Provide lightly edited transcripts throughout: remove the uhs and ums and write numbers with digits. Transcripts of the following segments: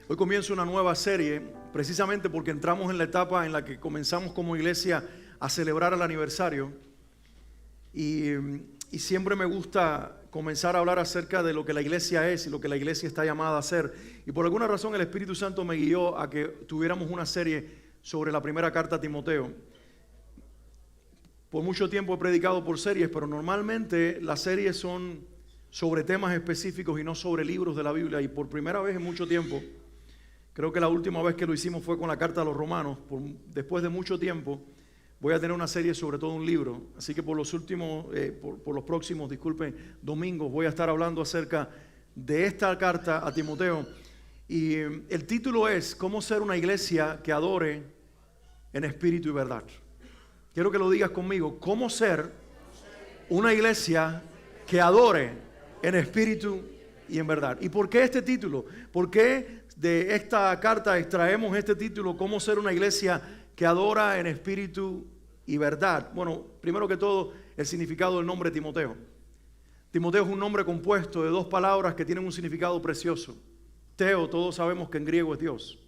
Hoy comienzo una nueva serie, precisamente porque entramos en la etapa en la que comenzamos como iglesia a celebrar el aniversario. Y siempre me gusta comenzar a hablar acerca de lo que la iglesia es y lo que la iglesia está llamada a hacer. Y por alguna razón el Espíritu Santo me guió a que tuviéramos una serie sobre la primera carta a Timoteo. Por mucho tiempo he predicado por series, pero normalmente las series son sobre temas específicos y no sobre libros de la Biblia. Y por primera vez en mucho tiempo, creo que la última vez que lo hicimos fue con la carta a los Romanos, después de mucho tiempo, voy a tener una serie sobre todo un libro. Así que por los próximos domingos voy a estar hablando acerca de esta carta a Timoteo. Y el título es ¿Cómo ser una iglesia que adore en espíritu y verdad? Quiero que lo digas conmigo. ¿Cómo ser una iglesia que adore en espíritu y en verdad? ¿Y por qué este título? ¿Por qué de esta carta extraemos este título? ¿Cómo ser una iglesia que adora en espíritu y verdad? Bueno, primero que todo, el significado del nombre Timoteo. Timoteo es un nombre compuesto de dos palabras que tienen un significado precioso. Teo, todos sabemos que en griego es Dios.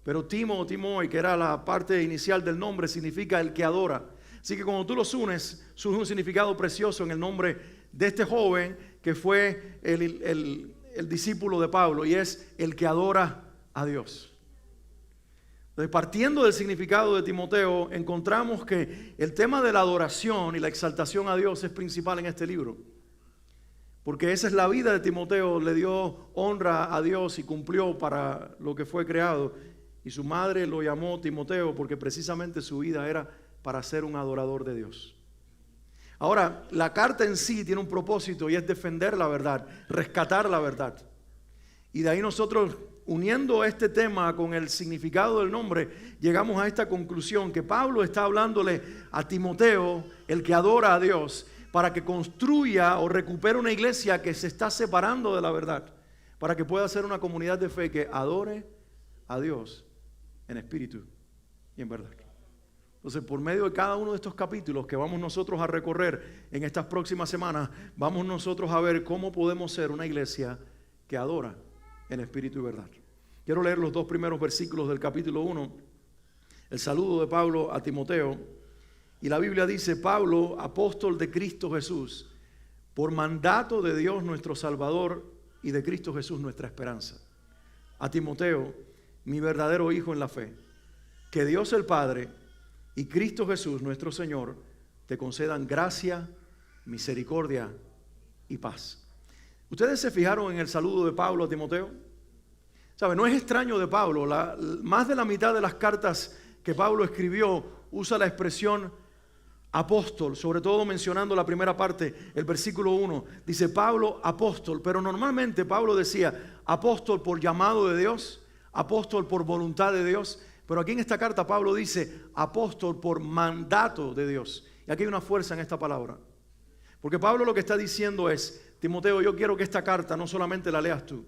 Pero Timo o Timoi, que era la parte inicial del nombre, significa el que adora. Así que cuando tú los unes, surge un significado precioso en el nombre de este joven que fue el discípulo de Pablo, y es el que adora a Dios. Entonces, partiendo del significado de Timoteo, encontramos que el tema de la adoración y la exaltación a Dios es principal en este libro. Porque esa es la vida de Timoteo, le dio honra a Dios y cumplió para lo que fue creado. Y su madre lo llamó Timoteo porque precisamente su vida era para ser un adorador de Dios. Ahora, la carta en sí tiene un propósito y es defender la verdad, rescatar la verdad. Y de ahí nosotros, uniendo este tema con el significado del nombre, llegamos a esta conclusión que Pablo está hablándole a Timoteo, el que adora a Dios, para que construya o recupere una iglesia que se está separando de la verdad, para que pueda ser una comunidad de fe que adore a Dios en espíritu y en verdad. Entonces, por medio de cada uno de estos capítulos que vamos nosotros a recorrer en estas próximas semanas, vamos nosotros a ver cómo podemos ser una iglesia que adora en espíritu y verdad. Quiero leer los dos primeros versículos del capítulo 1, el saludo de Pablo a Timoteo. Y la Biblia dice: Pablo, apóstol de Cristo Jesús, por mandato de Dios nuestro Salvador y de Cristo Jesús nuestra esperanza. A Timoteo, mi verdadero hijo en la fe, que Dios el Padre y Cristo Jesús nuestro Señor te concedan gracia, misericordia y paz. ¿Ustedes se fijaron en el saludo de Pablo a Timoteo? ¿Sabe? No es extraño de Pablo. Más de la mitad de las cartas que Pablo escribió usa la expresión apóstol, sobre todo mencionando la primera parte, el versículo 1. Dice Pablo apóstol, pero normalmente Pablo decía apóstol por llamado de Dios, apóstol por voluntad de Dios. Pero aquí en esta carta Pablo dice apóstol por mandato de Dios. Y aquí hay una fuerza en esta palabra. Porque Pablo lo que está diciendo es: Timoteo, yo quiero que esta carta no solamente la leas tú.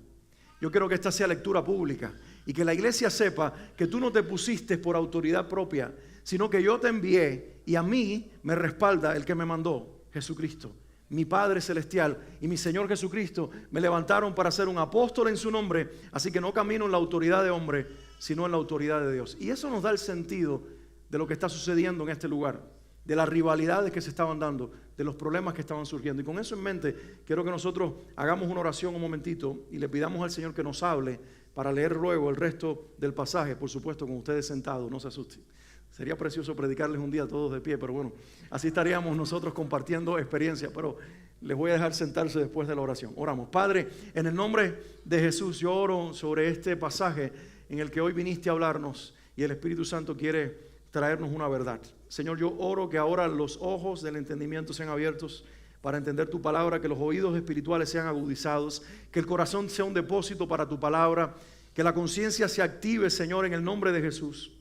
Yo quiero que esta sea lectura pública y que la iglesia sepa que tú no te pusiste por autoridad propia, sino que yo te envié y a mí me respalda el que me mandó, Jesucristo. Mi Padre Celestial y mi Señor Jesucristo me levantaron para ser un apóstol en su nombre, así que no camino en la autoridad de hombre, sino en la autoridad de Dios. Y eso nos da el sentido de lo que está sucediendo en este lugar, de las rivalidades que se estaban dando, de los problemas que estaban surgiendo. Y con eso en mente, quiero que nosotros hagamos una oración un momentito y le pidamos al Señor que nos hable para leer luego el resto del pasaje, por supuesto con ustedes sentados, no se asusten. Sería precioso predicarles un día todos de pie, pero bueno, así estaríamos nosotros compartiendo experiencia, pero les voy a dejar sentarse después de la oración. Oramos. Padre, en el nombre de Jesús, yo oro sobre este pasaje en el que hoy viniste a hablarnos y el Espíritu Santo quiere traernos una verdad. Señor, yo oro que ahora los ojos del entendimiento sean abiertos para entender tu palabra, que los oídos espirituales sean agudizados, que el corazón sea un depósito para tu palabra, que la conciencia se active, Señor, en el nombre de Jesús,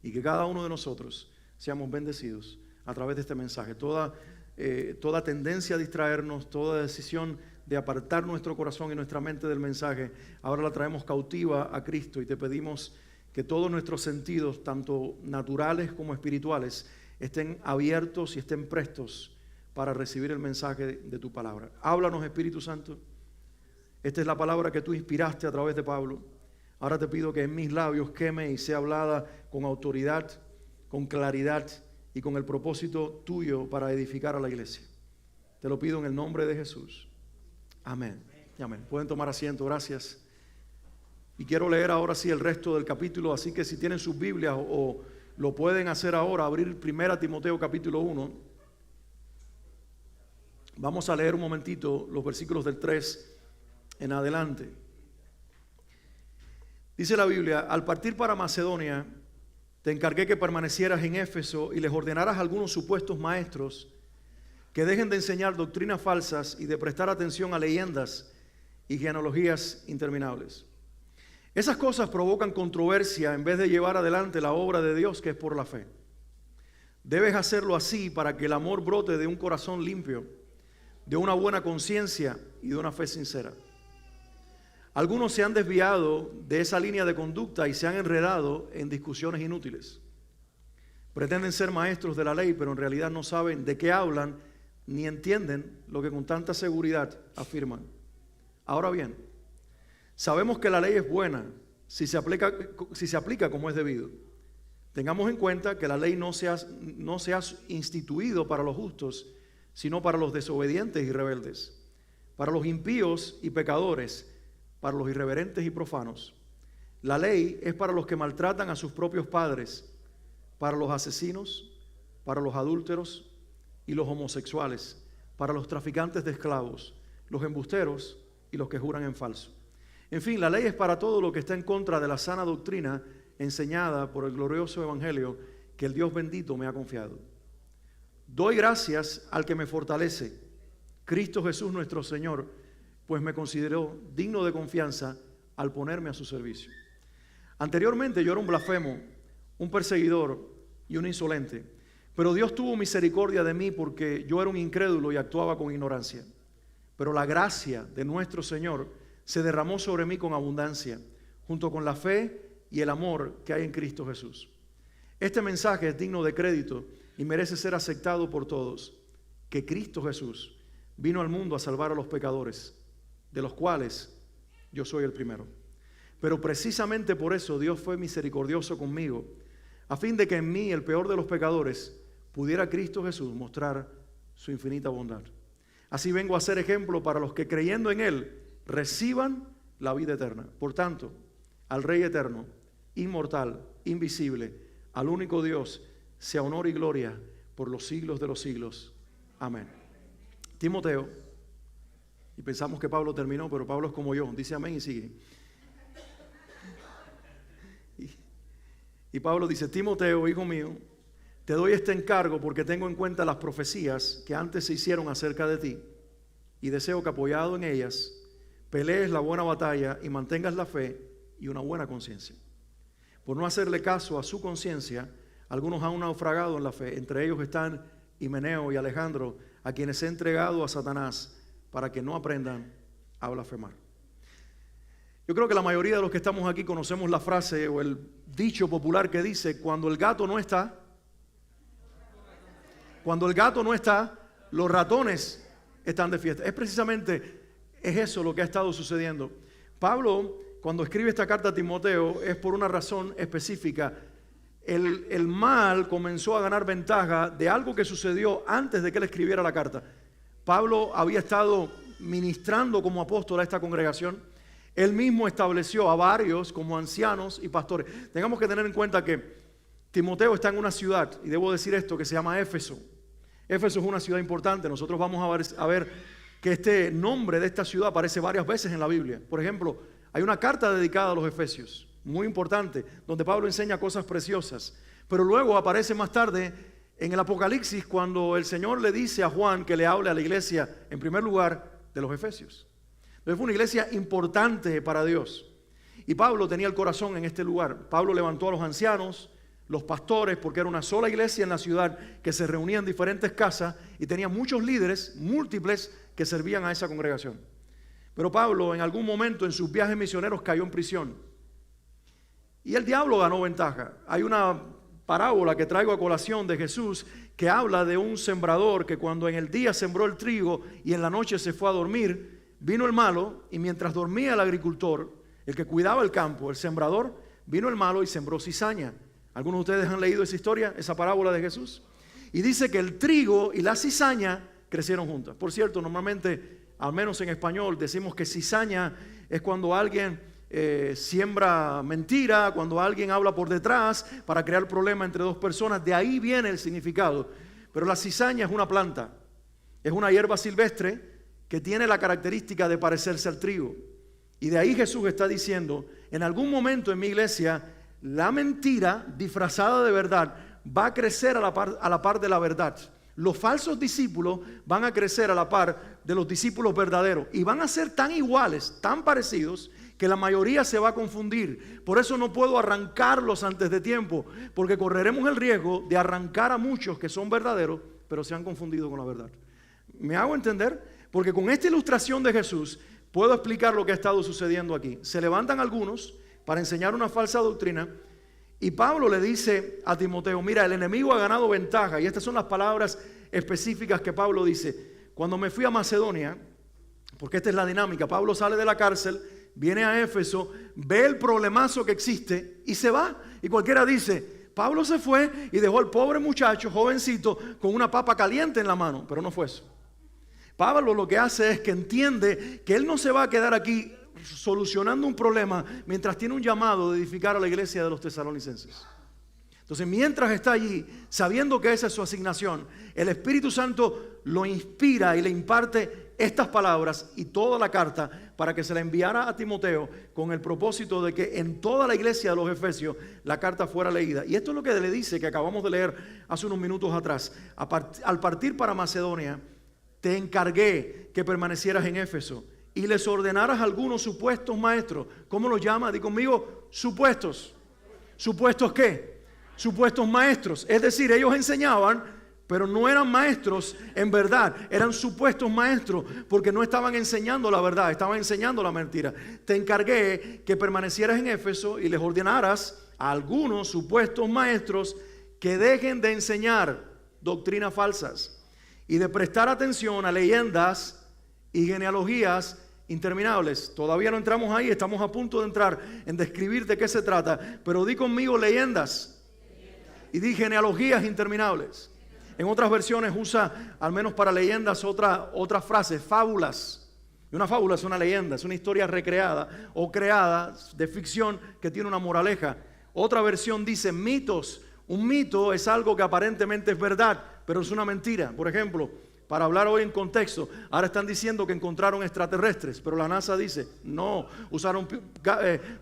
y que cada uno de nosotros seamos bendecidos a través de este mensaje. Toda tendencia a distraernos, toda decisión de apartar nuestro corazón y nuestra mente del mensaje, ahora la traemos cautiva a Cristo y te pedimos que todos nuestros sentidos, tanto naturales como espirituales, estén abiertos y estén prestos para recibir el mensaje de tu palabra. Háblanos, Espíritu Santo. Esta es la palabra que tú inspiraste a través de Pablo. Ahora te pido que en mis labios queme y sea hablada con autoridad, con claridad y con el propósito tuyo para edificar a la iglesia. Te lo pido en el nombre de Jesús. Amén. Amén. Pueden tomar asiento, gracias. Y quiero leer ahora sí el resto del capítulo, así que si tienen sus Biblias o lo pueden hacer ahora, abrir 1 Timoteo capítulo 1. Vamos a leer un momentito los versículos del 3 en adelante. Dice la Biblia: al partir para Macedonia, te encargué que permanecieras en Éfeso y les ordenaras a algunos supuestos maestros que dejen de enseñar doctrinas falsas y de prestar atención a leyendas y genealogías interminables. Esas cosas provocan controversia en vez de llevar adelante la obra de Dios, que es por la fe. Debes hacerlo así para que el amor brote de un corazón limpio, de una buena conciencia y de una fe sincera. Algunos se han desviado de esa línea de conducta y se han enredado en discusiones inútiles. Pretenden ser maestros de la ley, pero en realidad no saben de qué hablan ni entienden lo que con tanta seguridad afirman. Ahora bien, sabemos que la ley es buena si se aplica como es debido. Tengamos en cuenta que la ley no se ha instituido para los justos, sino para los desobedientes y rebeldes, para los impíos y pecadores, para los irreverentes y profanos. La ley es para los que maltratan a sus propios padres, para los asesinos, para los adúlteros y los homosexuales, para los traficantes de esclavos, los embusteros y los que juran en falso. En fin, la ley es para todo lo que está en contra de la sana doctrina enseñada por el glorioso evangelio que el Dios bendito me ha confiado. Doy gracias al que me fortalece, Cristo Jesús nuestro Señor, pues me consideró digno de confianza al ponerme a su servicio. Anteriormente yo era un blasfemo, un perseguidor y un insolente, pero Dios tuvo misericordia de mí porque yo era un incrédulo y actuaba con ignorancia. Pero la gracia de nuestro Señor se derramó sobre mí con abundancia, junto con la fe y el amor que hay en Cristo Jesús. Este mensaje es digno de crédito y merece ser aceptado por todos, que Cristo Jesús vino al mundo a salvar a los pecadores, de los cuales yo soy el primero. Pero precisamente por eso Dios fue misericordioso conmigo, a fin de que en mí, el peor de los pecadores, pudiera Cristo Jesús mostrar su infinita bondad. Así vengo a ser ejemplo para los que creyendo en Él reciban la vida eterna. Por tanto, al Rey eterno, inmortal, invisible, al único Dios, sea honor y gloria por los siglos de los siglos. Amén. Timoteo, y pensamos que Pablo terminó, pero Pablo es como yo, dice amén y sigue. Y Pablo dice: Timoteo, hijo mío, te doy este encargo porque tengo en cuenta las profecías que antes se hicieron acerca de ti y deseo que apoyado en ellas pelees la buena batalla y mantengas la fe y una buena conciencia. Por no hacerle caso a su conciencia, algunos han naufragado en la fe. Entre ellos están Himeneo y Alejandro, a quienes he entregado a Satanás para que no aprendan a blasfemar. Yo creo que la mayoría de los que estamos aquí conocemos la frase o el dicho popular que dice: cuando el gato no está, los ratones están de fiesta. Es precisamente eso lo que ha estado sucediendo. Pablo, cuando escribe esta carta a Timoteo, es por una razón específica. El mal comenzó a ganar ventaja de algo que sucedió antes de que él escribiera la carta. Pablo había estado ministrando como apóstol a esta congregación. Él mismo estableció a varios como ancianos y pastores. Tengamos que tener en cuenta que Timoteo está en una ciudad, y debo decir esto, que se llama Éfeso. Éfeso es una ciudad importante. Nosotros vamos a ver que este nombre de esta ciudad aparece varias veces en la Biblia. Por ejemplo, hay una carta dedicada a los Efesios, muy importante, donde Pablo enseña cosas preciosas. Pero luego aparece más tarde en el Apocalipsis, cuando el Señor le dice a Juan que le hable a la iglesia, en primer lugar, de los Efesios. Entonces fue una iglesia importante para Dios. Y Pablo tenía el corazón en este lugar. Pablo levantó a los ancianos, los pastores, porque era una sola iglesia en la ciudad que se reunía en diferentes casas y tenía muchos líderes, múltiples, que servían a esa congregación. Pero Pablo en algún momento en sus viajes misioneros cayó en prisión. Y el diablo ganó ventaja. Hay una parábola que traigo a colación de Jesús que habla de un sembrador que cuando en el día sembró el trigo y en la noche se fue a dormir, vino el malo y mientras dormía el agricultor, el que cuidaba el campo, el sembrador, vino el malo y sembró cizaña. ¿Algunos de ustedes han leído esa historia, esa parábola de Jesús? Y dice que el trigo y la cizaña crecieron juntas. Por cierto, normalmente, al menos en español, decimos que cizaña es cuando alguien siembra mentira, cuando alguien habla por detrás para crear problema entre dos personas. De ahí viene el significado. Pero la cizaña es una planta, es una hierba silvestre que tiene la característica de parecerse al trigo. Y de ahí Jesús está diciendo, en algún momento en mi iglesia, la mentira disfrazada de verdad va a crecer a la par de la verdad. Los falsos discípulos van a crecer a la par de los discípulos verdaderos y van a ser tan iguales, tan parecidos, que la mayoría se va a confundir. Por eso no puedo arrancarlos antes de tiempo, porque correremos el riesgo de arrancar a muchos que son verdaderos, pero se han confundido con la verdad. ¿Me hago entender? Porque con esta ilustración de Jesús puedo explicar lo que ha estado sucediendo aquí. Se levantan algunos para enseñar una falsa doctrina y Pablo le dice a Timoteo, mira, el enemigo ha ganado ventaja. Y estas son las palabras específicas que Pablo dice. Cuando me fui a Macedonia, porque esta es la dinámica, Pablo sale de la cárcel, viene a Éfeso, ve el problemazo que existe y se va. Y cualquiera dice, Pablo se fue y dejó al pobre muchacho, jovencito, con una papa caliente en la mano. Pero no fue eso. Pablo lo que hace es que entiende que él no se va a quedar aquí solucionando un problema mientras tiene un llamado de edificar a la iglesia de los tesalonicenses. Entonces, mientras está allí, sabiendo que esa es su asignación, el Espíritu Santo lo inspira y le imparte estas palabras y toda la carta para que se la enviara a Timoteo con el propósito de que en toda la iglesia de los Efesios la carta fuera leída. Y esto es lo que le dice, que acabamos de leer hace unos minutos atrás. Al partir para Macedonia, te encargué que permanecieras en Éfeso y les ordenaras a algunos supuestos maestros. ¿Cómo los llama? Di conmigo, supuestos. ¿Supuestos qué? Supuestos maestros. Es decir, ellos enseñaban, pero no eran maestros en verdad. Eran supuestos maestros porque no estaban enseñando la verdad, estaban enseñando la mentira. Te encargué que permanecieras en Éfeso y les ordenaras a algunos supuestos maestros que dejen de enseñar doctrinas falsas y de prestar atención a leyendas y genealogías interminables. Todavía no entramos ahí, estamos a punto de entrar en describir de qué se trata, pero di conmigo leyendas y di genealogías interminables. En otras versiones usa, al menos para leyendas, otra frase, fábulas. Y una fábula es una leyenda, es una historia recreada o creada de ficción que tiene una moraleja. Otra versión dice mitos. Un mito es algo que aparentemente es verdad, pero es una mentira. Por ejemplo, para hablar hoy en contexto, ahora están diciendo que encontraron extraterrestres, pero la NASA dice, no, usaron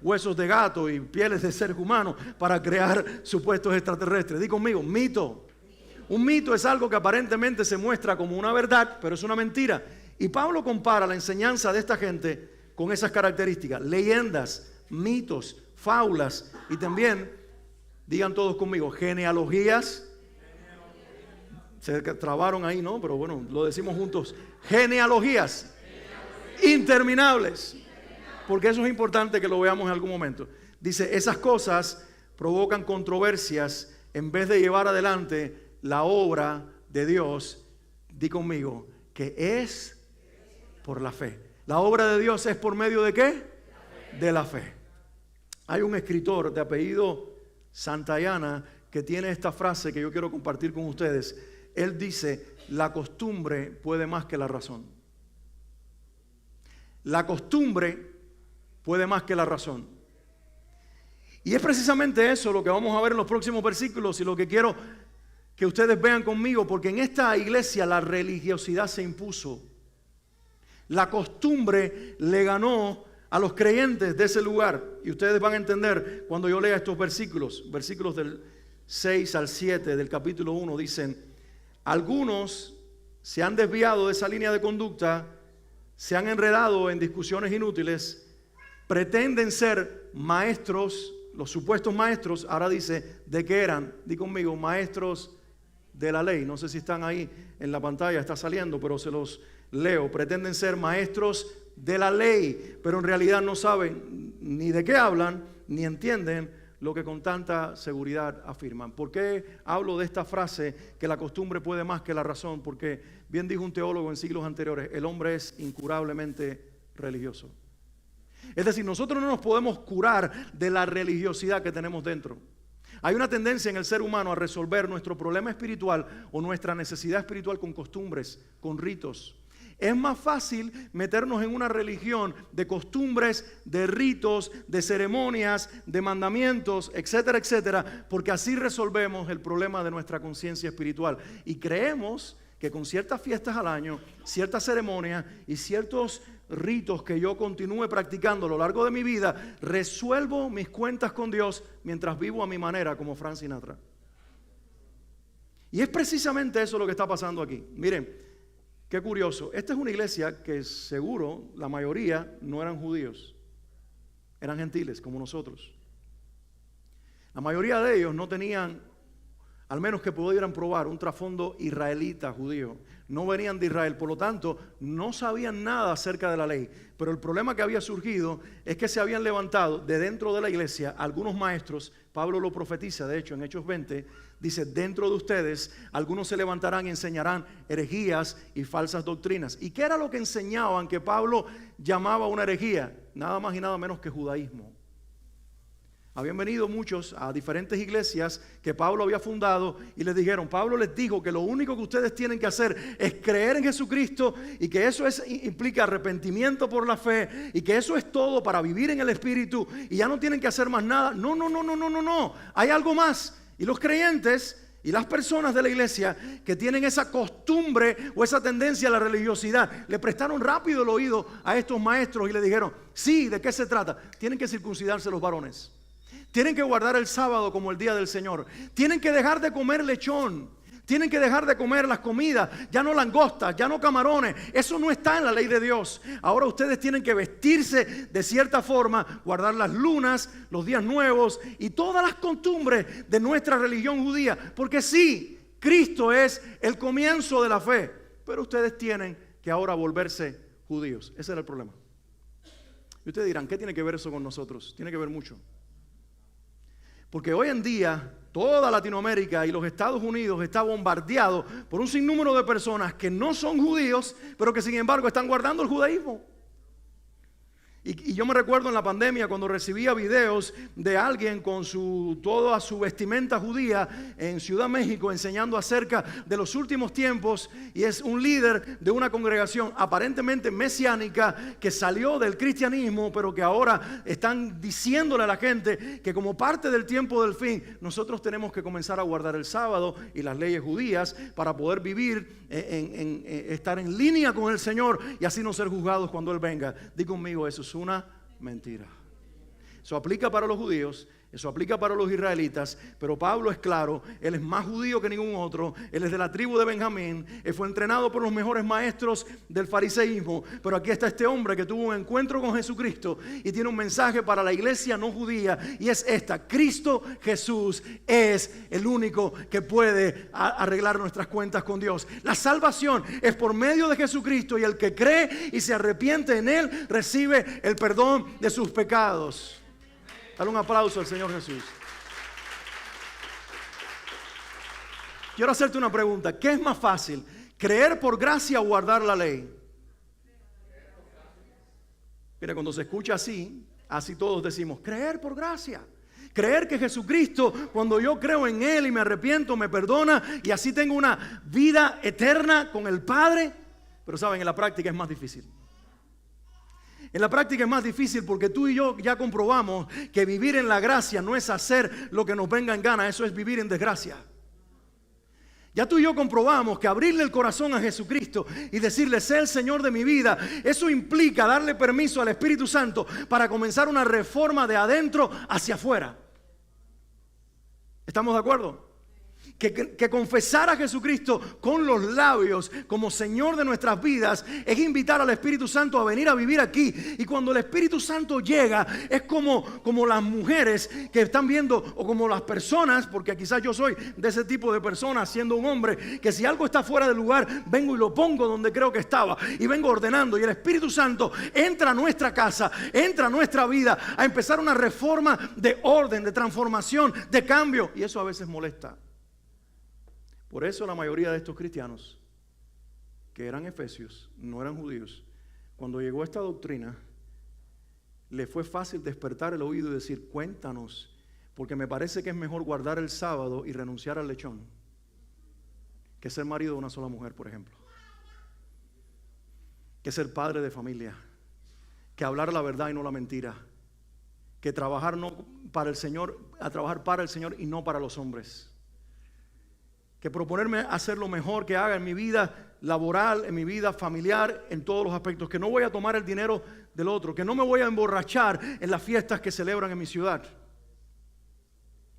huesos de gato y pieles de seres humanos para crear supuestos extraterrestres. Di conmigo, mito. Un mito es algo que aparentemente se muestra como una verdad, pero es una mentira. Y Pablo compara la enseñanza de esta gente con esas características, leyendas, mitos, fábulas y también, digan todos conmigo, genealogías. Se trabaron ahí, ¿no? Pero bueno, lo decimos juntos. Genealogías interminables. Porque eso es importante que lo veamos en algún momento. Dice, esas cosas provocan controversias en vez de llevar adelante la obra de Dios. Di conmigo, que es por la fe. La obra de Dios es por medio de ¿qué? De la fe. Hay un escritor de apellido Santayana que tiene esta frase que yo quiero compartir con ustedes. Él dice, la costumbre puede más que la razón. La costumbre puede más que la razón. Y es precisamente eso lo que vamos a ver en los próximos versículos y lo que quiero que ustedes vean conmigo, porque en esta iglesia la religiosidad se impuso. La costumbre le ganó a los creyentes de ese lugar. Y ustedes van a entender cuando yo lea estos versículos. Versículos del 6 al 7 del capítulo 1 dicen, algunos se han desviado de esa línea de conducta, se han enredado en discusiones inútiles, pretenden ser maestros, los supuestos maestros, ahora dice, ¿de qué eran? Di conmigo, maestros de la ley. No sé si están ahí en la pantalla, está saliendo, pero se los leo. Pretenden ser maestros de la ley, pero en realidad no saben ni de qué hablan, ni entienden lo que con tanta seguridad afirman. ¿Por qué hablo de esta frase que la costumbre puede más que la razón? Porque bien dijo un teólogo en siglos anteriores, el hombre es incurablemente religioso. Es decir, nosotros no nos podemos curar de la religiosidad que tenemos dentro. Hay una tendencia en el ser humano a resolver nuestro problema espiritual o nuestra necesidad espiritual con costumbres, con ritos. Es más fácil meternos en una religión de costumbres, de ritos, de ceremonias, de mandamientos, etcétera, etcétera, porque así resolvemos el problema de nuestra conciencia espiritual. Y creemos que con ciertas fiestas al año, ciertas ceremonias y ciertos ritos que yo continúe practicando a lo largo de mi vida, resuelvo mis cuentas con Dios mientras vivo a mi manera, como Frank Sinatra. Y es precisamente eso lo que está pasando aquí. Miren, qué curioso. Esta es una iglesia que seguro la mayoría no eran judíos, eran gentiles como nosotros. La mayoría de ellos no tenían, al menos que pudieran probar, un trasfondo israelita, judío. No venían de Israel, por lo tanto, no sabían nada acerca de la ley. Pero el problema que había surgido es que se habían levantado de dentro de la iglesia algunos maestros. Pablo lo profetiza, de hecho, en Hechos 20, dice, dentro de ustedes algunos se levantarán y enseñarán herejías y falsas doctrinas. ¿Y qué era lo que enseñaban que Pablo llamaba una herejía? Nada más y nada menos que judaísmo. Habían venido muchos a diferentes iglesias que Pablo había fundado y les dijeron, Pablo les dijo que lo único que ustedes tienen que hacer es creer en Jesucristo y que eso implica arrepentimiento por la fe y que eso es todo para vivir en el Espíritu y ya no tienen que hacer más nada. No. Hay algo más. Y los creyentes y las personas de la iglesia que tienen esa costumbre o esa tendencia a la religiosidad, le prestaron rápido el oído a estos maestros y le dijeron, sí, ¿de qué se trata? Tienen que circuncidarse los varones. Tienen que guardar el sábado como el día del Señor. Tienen que dejar de comer lechón. Tienen que dejar de comer las comidas, ya no langostas, ya no camarones. Eso no está en la ley de Dios. Ahora ustedes tienen que vestirse de cierta forma, guardar las lunas, los días nuevos y todas las costumbres de nuestra religión judía. Porque sí, Cristo es el comienzo de la fe. Pero ustedes tienen que ahora volverse judíos. Ese era el problema. Y ustedes dirán, ¿qué tiene que ver eso con nosotros? Tiene que ver mucho. Porque hoy en día toda Latinoamérica y los Estados Unidos está bombardeado por un sinnúmero de personas que no son judíos, pero que sin embargo están guardando el judaísmo. Y yo me recuerdo en la pandemia cuando recibía videos de alguien con toda su vestimenta judía en Ciudad México enseñando acerca de los últimos tiempos, y es un líder de una congregación aparentemente mesiánica que salió del cristianismo, pero que ahora están diciéndole a la gente que como parte del tiempo del fin nosotros tenemos que comenzar a guardar el sábado y las leyes judías para poder vivir, estar en línea con el Señor y así no ser juzgados cuando Él venga. Di conmigo, eso es una mentira. Eso aplica para los judíos, eso aplica para los israelitas, pero Pablo es claro, él es más judío que ningún otro, él es de la tribu de Benjamín, él fue entrenado por los mejores maestros del fariseísmo, pero aquí está este hombre que tuvo un encuentro con Jesucristo y tiene un mensaje para la iglesia no judía, y es esta: Cristo Jesús es el único que puede arreglar nuestras cuentas con Dios. La salvación es por medio de Jesucristo, y el que cree y se arrepiente en Él recibe el perdón de sus pecados. Dale un aplauso al Señor Jesús. Quiero hacerte una pregunta. ¿Qué es más fácil? ¿Creer por gracia o guardar la ley? Mira, cuando se escucha así todos decimos, creer por gracia. Creer que Jesucristo, cuando yo creo en Él y me arrepiento, me perdona y así tengo una vida eterna con el Padre. Pero saben, en la práctica es más difícil. En la práctica es más difícil porque tú y yo ya comprobamos que vivir en la gracia no es hacer lo que nos venga en gana, eso es vivir en desgracia. Ya tú y yo comprobamos que abrirle el corazón a Jesucristo y decirle, sé el Señor de mi vida, eso implica darle permiso al Espíritu Santo para comenzar una reforma de adentro hacia afuera. ¿Estamos de acuerdo? Que confesar a Jesucristo con los labios como Señor de nuestras vidas es invitar al Espíritu Santo a venir a vivir aquí. Y cuando el Espíritu Santo llega, es como las mujeres que están viendo, o como las personas, porque quizás yo soy de ese tipo de personas siendo un hombre, que si algo está fuera de lugar, vengo y lo pongo donde creo que estaba y vengo ordenando, y el Espíritu Santo entra a nuestra casa, entra a nuestra vida a empezar una reforma de orden, de transformación, de cambio, y eso a veces molesta. Por eso la mayoría de estos cristianos que eran efesios, no eran judíos, cuando llegó esta doctrina, le fue fácil despertar el oído y decir, cuéntanos, porque me parece que es mejor guardar el sábado y renunciar al lechón que ser marido de una sola mujer, por ejemplo, que ser padre de familia, que hablar la verdad y no la mentira, que trabajar no para el Señor, a trabajar para el Señor y no para los hombres, que proponerme hacer lo mejor que haga en mi vida laboral, en mi vida familiar, en todos los aspectos, que no voy a tomar el dinero del otro, que no me voy a emborrachar en las fiestas que celebran en mi ciudad,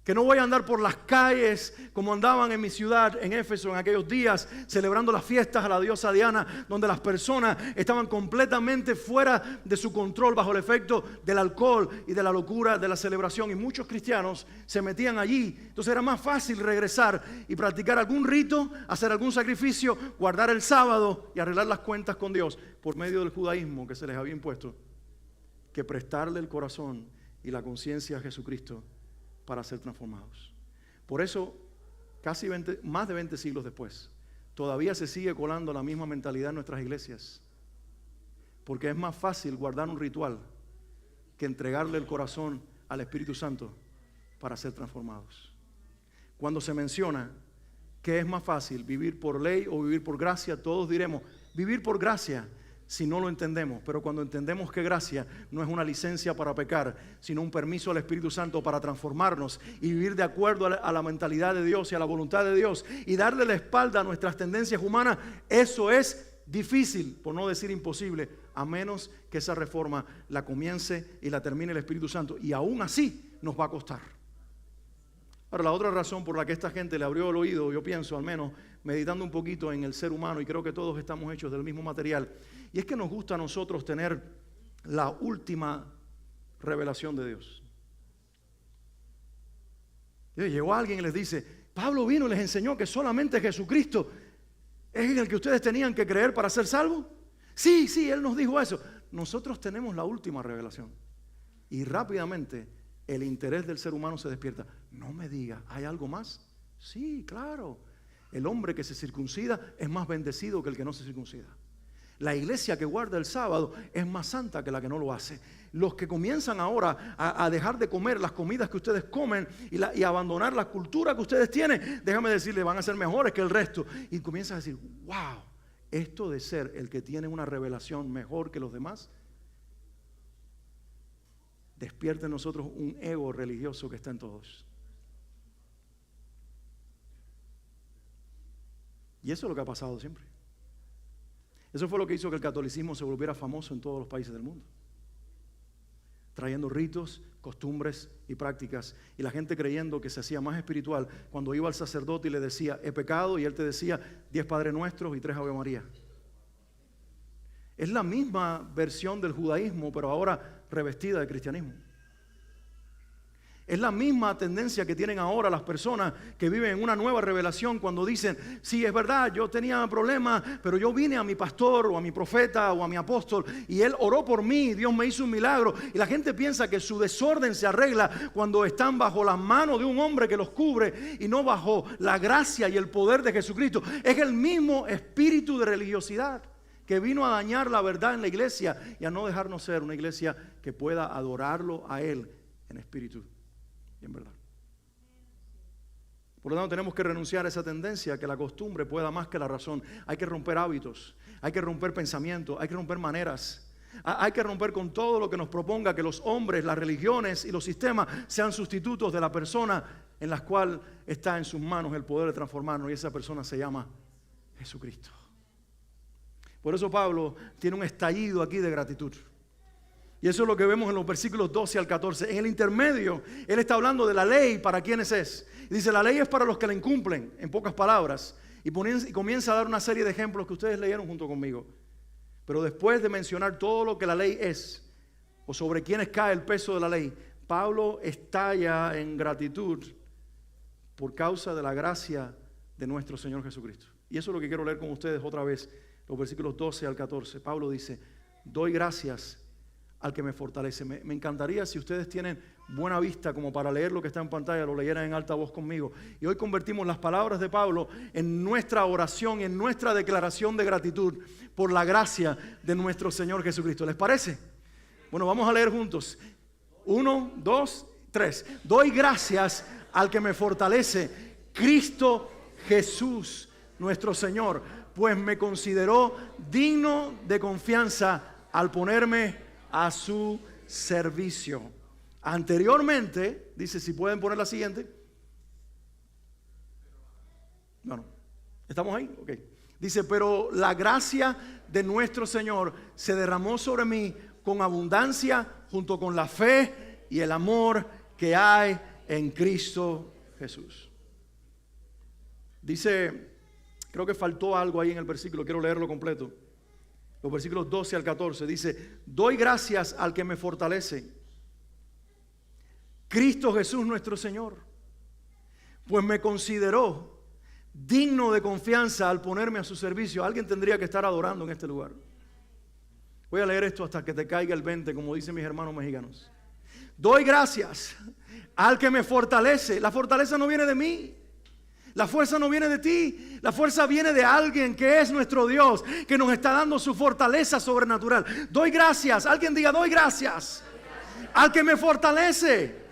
que no voy a andar por las calles como andaban en mi ciudad, en Éfeso, en aquellos días, celebrando las fiestas a la diosa Diana, donde las personas estaban completamente fuera de su control, bajo el efecto del alcohol y de la locura de la celebración. Y muchos cristianos se metían allí. Entonces era más fácil regresar y practicar algún rito, hacer algún sacrificio, guardar el sábado y arreglar las cuentas con Dios por medio del judaísmo que se les había impuesto, que prestarle el corazón y la conciencia a Jesucristo para ser transformados. Por eso, más de 20 siglos después, todavía se sigue colando la misma mentalidad en nuestras iglesias, porque es más fácil guardar un ritual que entregarle el corazón al Espíritu Santo para ser transformados. Cuando se menciona que es más fácil vivir por ley o vivir por gracia, todos diremos vivir por gracia, si no lo entendemos. Pero cuando entendemos que gracia no es una licencia para pecar, sino un permiso al Espíritu Santo para transformarnos y vivir de acuerdo a la mentalidad de Dios y a la voluntad de Dios y darle la espalda a nuestras tendencias humanas, eso es difícil, por no decir imposible, a menos que esa reforma la comience y la termine el Espíritu Santo, y aún así nos va a costar. Ahora, la otra razón por la que esta gente le abrió el oído, yo pienso, al menos meditando un poquito en el ser humano, y creo que todos estamos hechos del mismo material, y es que nos gusta a nosotros tener la última revelación de Dios. Y llegó alguien y les dice, Pablo vino y les enseñó que solamente Jesucristo es en el que ustedes tenían que creer para ser salvos. Sí, él nos dijo eso. Nosotros tenemos la última revelación. Y rápidamente el interés del ser humano se despierta. No me diga, ¿hay algo más? Sí, claro. El hombre que se circuncida es más bendecido que el que no se circuncida. La iglesia que guarda el sábado es más santa que la que no lo hace. Los que comienzan ahora a dejar de comer las comidas que ustedes comen y abandonar la cultura que ustedes tienen, déjame decirles, van a ser mejores que el resto. Y comienzan a decir, wow, esto de ser el que tiene una revelación mejor que los demás, despierta en nosotros un ego religioso que está en todos. Y eso es lo que ha pasado siempre. Eso fue lo que hizo que el catolicismo se volviera famoso en todos los países del mundo, trayendo ritos, costumbres y prácticas, y la gente creyendo que se hacía más espiritual cuando iba al sacerdote y le decía, he pecado, y él te decía 10 Padres Nuestros y 3 Ave María. Es la misma versión del judaísmo, pero ahora revestida de cristianismo. Es la misma tendencia que tienen ahora las personas que viven en una nueva revelación cuando dicen, sí, es verdad, yo tenía problemas, pero yo vine a mi pastor o a mi profeta o a mi apóstol y él oró por mí, Dios me hizo un milagro. Y la gente piensa que su desorden se arregla cuando están bajo las manos de un hombre que los cubre y no bajo la gracia y el poder de Jesucristo. Es el mismo espíritu de religiosidad que vino a dañar la verdad en la iglesia y a no dejarnos ser una iglesia que pueda adorarlo a Él en espíritu y en verdad. Por lo tanto, tenemos que renunciar a esa tendencia que la costumbre pueda más que la razón. Hay que romper hábitos, hay que romper pensamientos, hay que romper maneras. Hay que romper con todo lo que nos proponga que los hombres, las religiones y los sistemas sean sustitutos de la persona en la cual está en sus manos el poder de transformarnos, y esa persona se llama Jesucristo. Por eso Pablo tiene un estallido aquí de gratitud. Y eso es lo que vemos en los versículos 12 al 14. En el intermedio, él está hablando de la ley para quienes es. Y dice, la ley es para los que la incumplen, en pocas palabras. Y comienza a dar una serie de ejemplos que ustedes leyeron junto conmigo. Pero después de mencionar todo lo que la ley es, o sobre quienes cae el peso de la ley, Pablo estalla en gratitud por causa de la gracia de nuestro Señor Jesucristo. Y eso es lo que quiero leer con ustedes otra vez, los versículos 12 al 14. Pablo dice, doy gracias al que me fortalece. Me encantaría, si ustedes tienen buena vista como para leer lo que está en pantalla, lo leyeran en alta voz conmigo. Y hoy convertimos las palabras de Pablo en nuestra oración, en nuestra declaración de gratitud por la gracia de nuestro Señor Jesucristo. ¿Les parece? Bueno, vamos a leer juntos. 1, 2, 3. Doy gracias al que me fortalece, Cristo Jesús, nuestro Señor, pues me consideró digno de confianza al ponerme a su servicio. Anteriormente, dice, si pueden poner la siguiente. Bueno, ¿estamos ahí? Ok. Dice, pero la gracia de nuestro Señor se derramó sobre mí con abundancia junto con la fe y el amor que hay en Cristo Jesús. Dice, creo que faltó algo ahí en el versículo, quiero leerlo completo. Los versículos 12 al 14 dice, doy gracias al que me fortalece, Cristo Jesús nuestro Señor, pues me consideró digno de confianza al ponerme a su servicio. Alguien tendría que estar adorando en este lugar. Voy a leer esto hasta que te caiga el 20, como dicen mis hermanos mexicanos. Doy gracias al que me fortalece. La fortaleza no viene de mí. La fuerza no viene de ti. La fuerza viene de alguien que es nuestro Dios, que nos está dando su fortaleza sobrenatural. Doy gracias. Alguien diga, doy gracias al que me fortalece.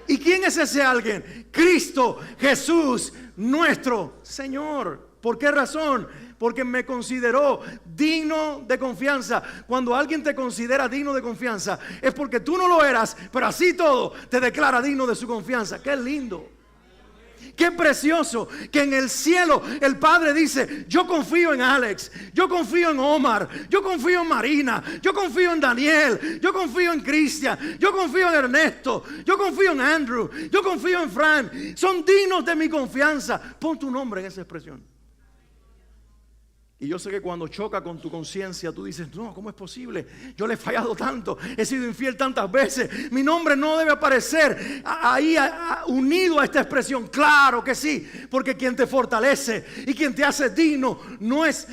¿Y quién es ese alguien? Cristo Jesús, nuestro Señor. ¿Por qué razón? Porque me consideró digno de confianza. Cuando alguien te considera digno de confianza, es porque tú no lo eras, pero así todo te declara digno de su confianza. ¡Qué lindo! Qué precioso que en el cielo el Padre dice, yo confío en Alex, yo confío en Omar, yo confío en Marina, yo confío en Daniel, yo confío en Cristian, yo confío en Ernesto, yo confío en Andrew, yo confío en Fran. Son dignos de mi confianza. Pon tu nombre en esa expresión. Y yo sé que cuando choca con tu conciencia, tú dices, no, ¿cómo es posible? Yo le he fallado tanto, he sido infiel tantas veces. Mi nombre no debe aparecer ahí unido a esta expresión. Claro que sí, porque quien te fortalece y quien te hace digno no es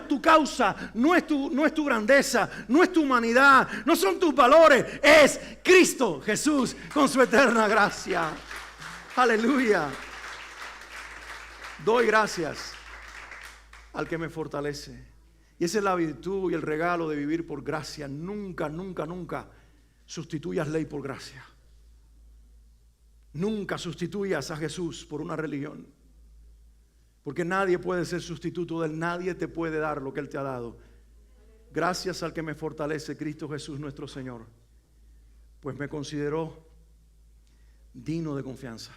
tu causa, no es tu grandeza, no es tu humanidad, no son tus valores. Es Cristo Jesús con su eterna gracia. Aleluya. Doy gracias al que me fortalece. Y esa es la virtud y el regalo de vivir por gracia. Nunca, nunca, nunca sustituyas ley por gracia. Nunca sustituyas a Jesús por una religión. Porque nadie puede ser sustituto de Él. Nadie te puede dar lo que Él te ha dado. Gracias al que me fortalece, Cristo Jesús nuestro Señor. Pues me consideró digno de confianza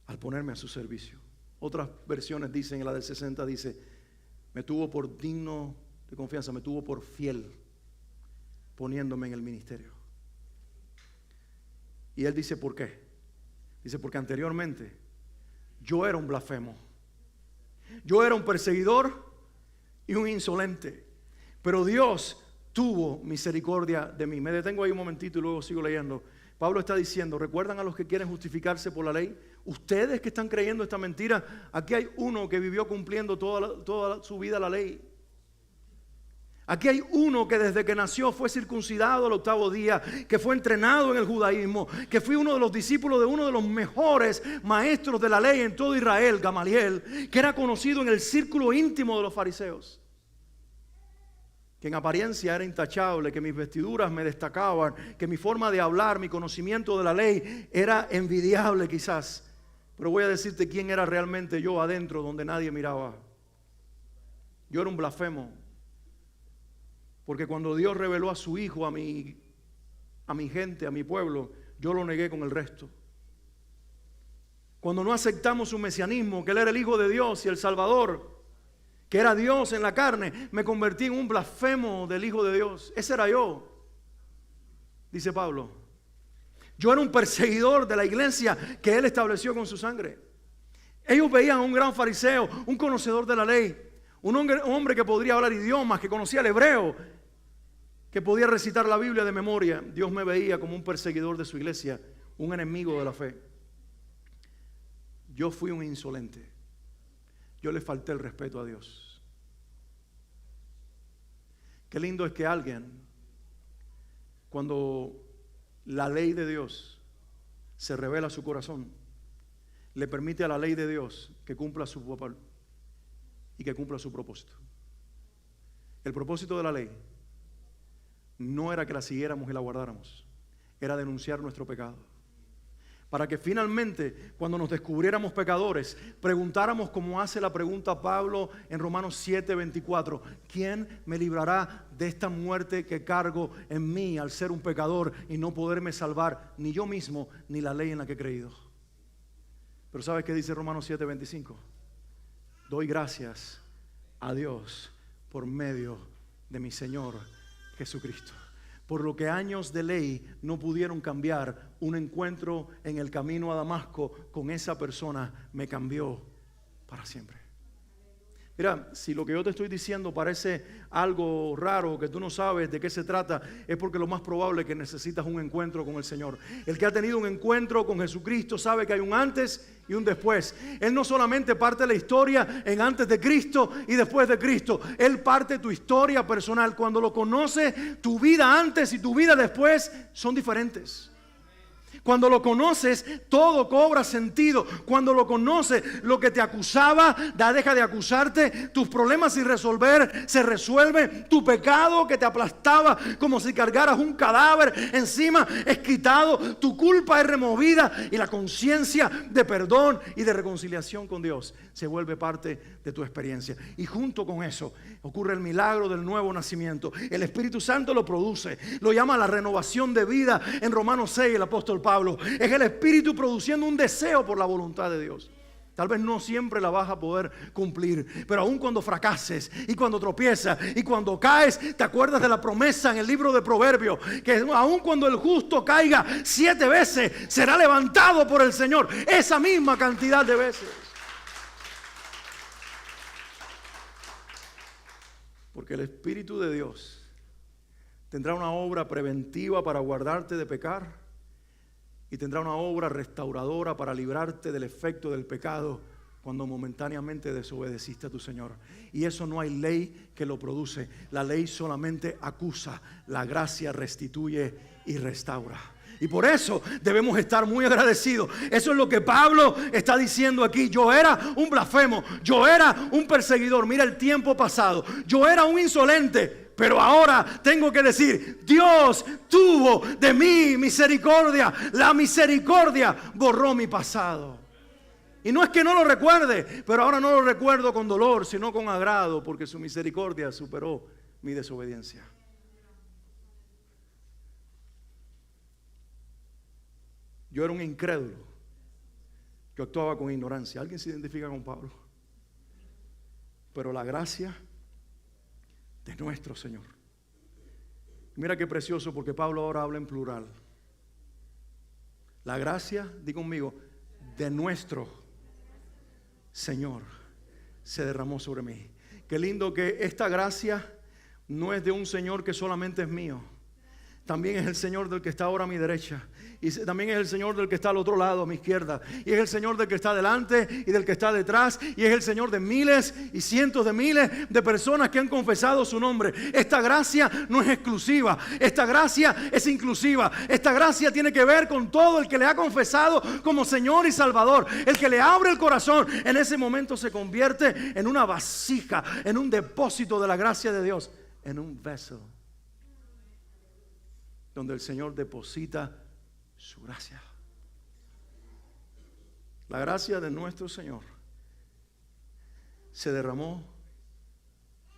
al ponerme a su servicio. Otras versiones dicen, en la del 60 dice, me tuvo por digno de confianza, me tuvo por fiel, poniéndome en el ministerio. Y él dice, ¿por qué? Dice, porque anteriormente yo era un blasfemo, yo era un perseguidor y un insolente, pero Dios tuvo misericordia de mí. Me detengo ahí un momentito y luego sigo leyendo. Pablo está diciendo, ¿recuerdan a los que quieren justificarse por la ley? Ustedes que están creyendo esta mentira, aquí hay uno que vivió cumpliendo toda su vida la ley. Aquí hay uno que desde que nació fue circuncidado al 8º día, que fue entrenado en el judaísmo, que fue uno de los discípulos de uno de los mejores maestros de la ley en todo Israel, Gamaliel, que era conocido en el círculo íntimo de los fariseos, que en apariencia era intachable, que mis vestiduras me destacaban, que mi forma de hablar, mi conocimiento de la ley era envidiable quizás. Pero voy a decirte quién era realmente yo adentro, donde nadie miraba. Yo era un blasfemo. Porque cuando Dios reveló a su Hijo, a mi gente, a mi pueblo, yo lo negué con el resto. Cuando no aceptamos su mesianismo, que Él era el Hijo de Dios y el Salvador, que era Dios en la carne, me convertí en un blasfemo del Hijo de Dios. Ese era yo, dice Pablo. Yo era un perseguidor de la iglesia que Él estableció con su sangre. Ellos veían a un gran fariseo, un conocedor de la ley, un hombre que podría hablar idiomas, que conocía el hebreo, que podía recitar la Biblia de memoria. Dios me veía como un perseguidor de su iglesia, un enemigo de la fe. Yo fui un insolente. Yo le falté el respeto a Dios. Qué lindo es que alguien, cuando la ley de Dios se revela a su corazón, le permite a la ley de Dios que cumpla su papel y que cumpla su propósito. El propósito de la ley no era que la siguiéramos y la guardáramos, era denunciar nuestro pecado. Para que finalmente, cuando nos descubriéramos pecadores, preguntáramos como hace la pregunta Pablo en Romanos 7:24, ¿quién me librará de esta muerte que cargo en mí al ser un pecador y no poderme salvar ni yo mismo ni la ley en la que he creído? Pero ¿sabes qué dice Romanos 7:25? Doy gracias a Dios por medio de mi Señor Jesucristo. Por lo que años de ley no pudieron cambiar, un encuentro en el camino a Damasco con esa persona me cambió para siempre. Mira, si lo que yo te estoy diciendo parece algo raro, que tú no sabes de qué se trata, es porque lo más probable es que necesitas un encuentro con el Señor. El que ha tenido un encuentro con Jesucristo sabe que hay un antes y un después. Él no solamente parte la historia en antes de Cristo y después de Cristo. Él parte tu historia personal. Cuando lo conoces, tu vida antes y tu vida después son diferentes. Cuando lo conoces, todo cobra sentido. Cuando lo conoces, lo que te acusaba deja de acusarte. Tus problemas sin resolver se resuelven. Tu pecado que te aplastaba como si cargaras un cadáver encima es quitado. Tu culpa es removida y la conciencia de perdón y de reconciliación con Dios se vuelve parte de tu experiencia. Y junto con eso ocurre el milagro del nuevo nacimiento. El Espíritu Santo lo produce. Lo llama la renovación de vida en Romanos 6, el apóstol Pablo. Es el Espíritu produciendo un deseo por la voluntad de Dios. Tal vez no siempre la vas a poder cumplir, pero aun cuando fracases y cuando tropiezas y cuando caes, te acuerdas de la promesa en el libro de Proverbios, que aun cuando el justo caiga 7 veces, será levantado por el Señor, esa misma cantidad de veces. Porque el Espíritu de Dios tendrá una obra preventiva para guardarte de pecar y tendrá una obra restauradora para librarte del efecto del pecado cuando momentáneamente desobedeciste a tu Señor. Y eso no hay ley que lo produce. La ley solamente acusa, la gracia restituye y restaura. Y por eso debemos estar muy agradecidos. Eso es lo que Pablo está diciendo aquí. Yo era un blasfemo, yo era un perseguidor. Mira el tiempo pasado. Yo era un insolente. Pero ahora tengo que decir, Dios tuvo de mí misericordia. La misericordia borró mi pasado. Y no es que no lo recuerde, pero ahora no lo recuerdo con dolor, sino con agrado, porque su misericordia superó mi desobediencia. Yo era un incrédulo. Yo actuaba con ignorancia. ¿Alguien se identifica con Pablo? Pero la gracia de nuestro Señor. Mira qué precioso, porque Pablo ahora habla en plural. La gracia, di conmigo, de nuestro Señor se derramó sobre mí. Qué lindo que esta gracia no es de un Señor que solamente es mío. También es el Señor del que está ahora a mi derecha. Y también es el Señor del que está al otro lado, a mi izquierda. Y es el Señor del que está delante y del que está detrás. Y es el Señor de miles y cientos de miles de personas que han confesado su nombre. Esta gracia no es exclusiva. Esta gracia es inclusiva. Esta gracia tiene que ver con todo el que le ha confesado como Señor y Salvador. El que le abre el corazón, en ese momento se convierte en una vasija, en un depósito de la gracia de Dios, en un vessel donde el Señor deposita su gracia. La gracia de nuestro Señor se derramó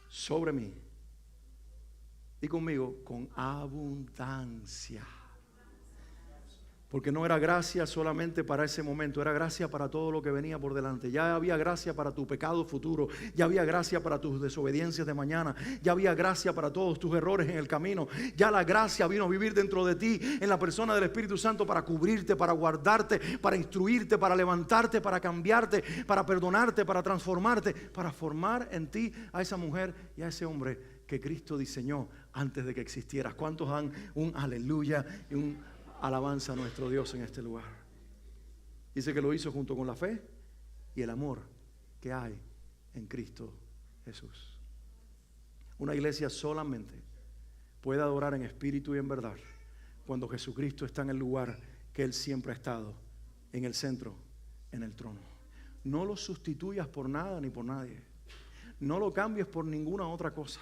sobre mí. Y conmigo, con abundancia. Porque no era gracia solamente para ese momento, era gracia para todo lo que venía por delante. Ya había gracia para tu pecado futuro, ya había gracia para tus desobediencias de mañana, ya había gracia para todos tus errores en el camino. Ya la gracia vino a vivir dentro de ti en la persona del Espíritu Santo para cubrirte, para guardarte, para instruirte, para levantarte, para cambiarte, para perdonarte, para transformarte, para formar en ti a esa mujer y a ese hombre que Cristo diseñó antes de que existieras. ¿Cuántos dan un aleluya y un alabanza a nuestro Dios en este lugar? Dice que lo hizo junto con la fe y el amor que hay en Cristo Jesús. Una iglesia solamente puede adorar en espíritu y en verdad cuando Jesucristo está en el lugar que Él siempre ha estado, en el centro, en el trono. No lo sustituyas por nada ni por nadie. No lo cambies por ninguna otra cosa.